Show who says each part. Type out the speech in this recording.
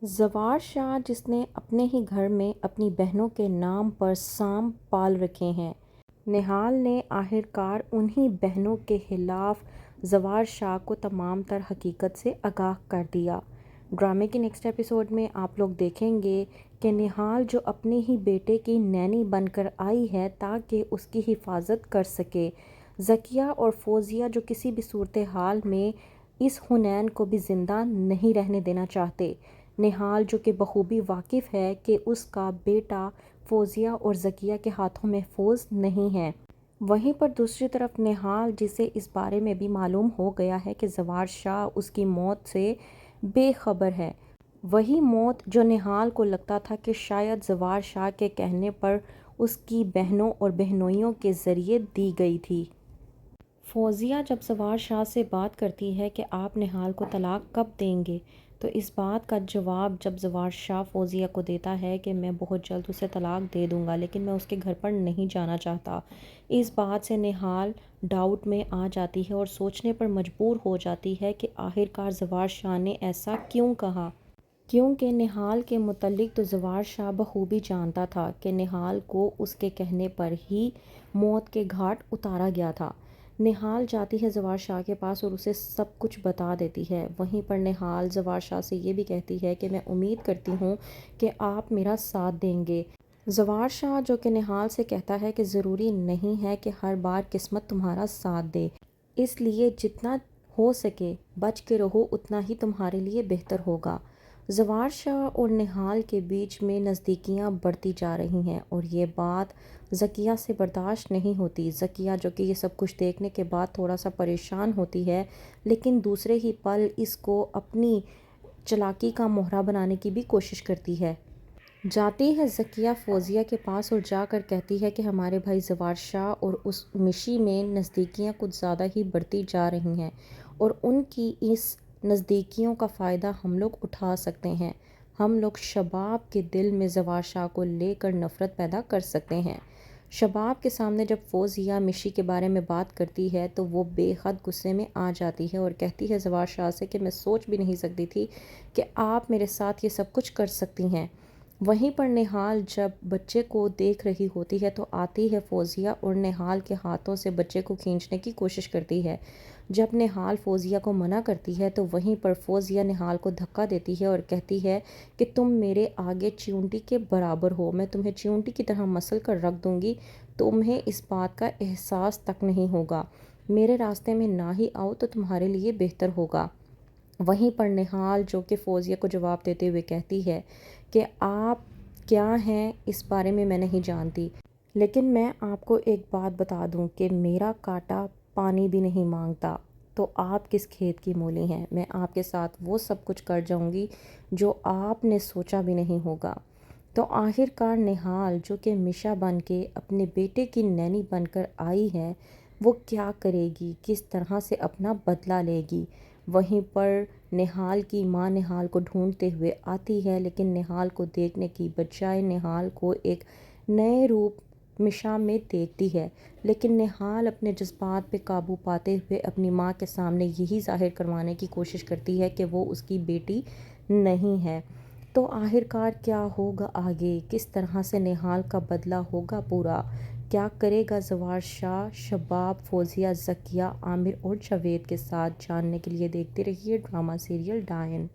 Speaker 1: زوار شاہ جس نے اپنے ہی گھر میں اپنی بہنوں کے نام پر سانپ پال رکھے ہیں، نہال نے آخرکار انہی بہنوں کے خلاف زوار شاہ کو تمام تر حقیقت سے آگاہ کر دیا۔ ڈرامے کے نیکسٹ ایپیسوڈ میں آپ لوگ دیکھیں گے کہ نہال جو اپنے ہی بیٹے کی نینی بن کر آئی ہے تاکہ اس کی حفاظت کر سکے، ذکیہ اور فوزیہ جو کسی بھی صورتحال میں اس حنین کو بھی زندہ نہیں رہنے دینا چاہتے، نہال جو کہ بخوبی واقف ہے کہ اس کا بیٹا فوزیہ اور ذکیہ کے ہاتھوں محفوظ نہیں ہے۔ وہیں پر دوسری طرف نہال جسے اس بارے میں بھی معلوم ہو گیا ہے کہ زوار شاہ اس کی موت سے بے خبر ہے، وہی موت جو نہال کو لگتا تھا کہ شاید زوار شاہ کے کہنے پر اس کی بہنوں اور بہنوئیوں کے ذریعے دی گئی تھی۔ فوزیہ جب زوار شاہ سے بات کرتی ہے کہ آپ نہال کو طلاق کب دیں گے، تو اس بات کا جواب جب زوار شاہ فوزیہ کو دیتا ہے کہ میں بہت جلد اسے طلاق دے دوں گا لیکن میں اس کے گھر پر نہیں جانا چاہتا، اس بات سے نہال ڈاؤٹ میں آ جاتی ہے اور سوچنے پر مجبور ہو جاتی ہے کہ آخرکار زوار شاہ نے ایسا کیوں کہا، کیونکہ نہال کے متعلق تو زوار شاہ بخوبی جانتا تھا کہ نہال کو اس کے کہنے پر ہی موت کے گھاٹ اتارا گیا تھا۔ نہال جاتی ہے زوار شاہ کے پاس اور اسے سب کچھ بتا دیتی ہے، وہیں پر نہال زوار شاہ سے یہ بھی کہتی ہے کہ میں امید کرتی ہوں کہ آپ میرا ساتھ دیں گے۔ زوار شاہ جو کہ نہال سے کہتا ہے کہ ضروری نہیں ہے کہ ہر بار قسمت تمہارا ساتھ دے، اس لیے جتنا ہو سکے بچ کے رہو اتنا ہی تمہارے لیے بہتر ہوگا۔ زوار شاہ اور نہال کے بیچ میں نزدیکیاں بڑھتی جا رہی ہیں اور یہ بات ذکیہ سے برداشت نہیں ہوتی۔ ذکیہ جو کہ یہ سب کچھ دیکھنے کے بعد تھوڑا سا پریشان ہوتی ہے لیکن دوسرے ہی پل اس کو اپنی چالاکی کا مہرہ بنانے کی بھی کوشش کرتی ہے۔ جاتی ہے ذکیہ فوزیہ کے پاس اور جا کر کہتی ہے کہ ہمارے بھائی زوار شاہ اور اس مشی میں نزدیکیاں کچھ زیادہ ہی بڑھتی جا رہی ہیں اور ان کی اس نزدیکیوں کا فائدہ ہم لوگ اٹھا سکتے ہیں، ہم لوگ شباب کے دل میں زوار شاہ کو لے کر نفرت پیدا کر سکتے ہیں۔ شباب کے سامنے جب فوزیہ مشی کے بارے میں بات کرتی ہے تو وہ بے حد غصے میں آ جاتی ہے اور کہتی ہے زوار شاہ سے کہ میں سوچ بھی نہیں سکتی تھی کہ آپ میرے ساتھ یہ سب کچھ کر سکتی ہیں۔ وہیں پر نہال جب بچے کو دیکھ رہی ہوتی ہے تو آتی ہے فوزیہ اور نہال کے ہاتھوں سے بچے کو کھینچنے کی کوشش کرتی ہے۔ جب نہال فوزیہ کو منع کرتی ہے تو وہیں پر فوزیہ نہال کو دھکا دیتی ہے اور کہتی ہے کہ تم میرے آگے چیونٹی کے برابر ہو، میں تمہیں چیونٹی کی طرح مسل کر رکھ دوں گی، تمہیں اس بات کا احساس تک نہیں ہوگا، میرے راستے میں نہ ہی آؤ تو تمہارے لیے بہتر ہوگا۔ وہیں پر نہال جو کہ فوزیہ کو جواب دیتے ہوئے کہتی ہے کہ آپ کیا ہیں اس بارے میں نہیں جانتی، لیکن میں آپ کو ایک بات بتا دوں کہ میرا کانٹا پانی بھی نہیں مانگتا، تو آپ کس کھیت کی مولی ہیں، میں آپ کے ساتھ وہ سب کچھ کر جاؤں گی جو آپ نے سوچا بھی نہیں ہوگا۔ تو آخرکار نہال جو کہ مشا بن کے اپنے بیٹے کی نینی بن کر آئی ہے، وہ کیا کرے گی، کس طرح سے اپنا بدلہ لے گی۔ وہیں پر نہال کی ماں نہال کو ڈھونڈتے ہوئے آتی ہے لیکن نہال کو دیکھنے کی بجائے نہال کو ایک نئے روپ مشا میں دیکھتی ہے، لیکن نہال اپنے جذبات پہ قابو پاتے ہوئے اپنی ماں کے سامنے یہی ظاہر کروانے کی کوشش کرتی ہے کہ وہ اس کی بیٹی نہیں ہے۔ تو آخرکار کیا ہوگا آگے، کس طرح سے نہال کا بدلہ ہوگا پورا، کیا کرے گا زوار شاہ، شباب، فوزیہ، ذکیہ، عامر اور جاوید کے ساتھ، جاننے کے لیے دیکھتے رہیے ڈرامہ سیریل ڈائن۔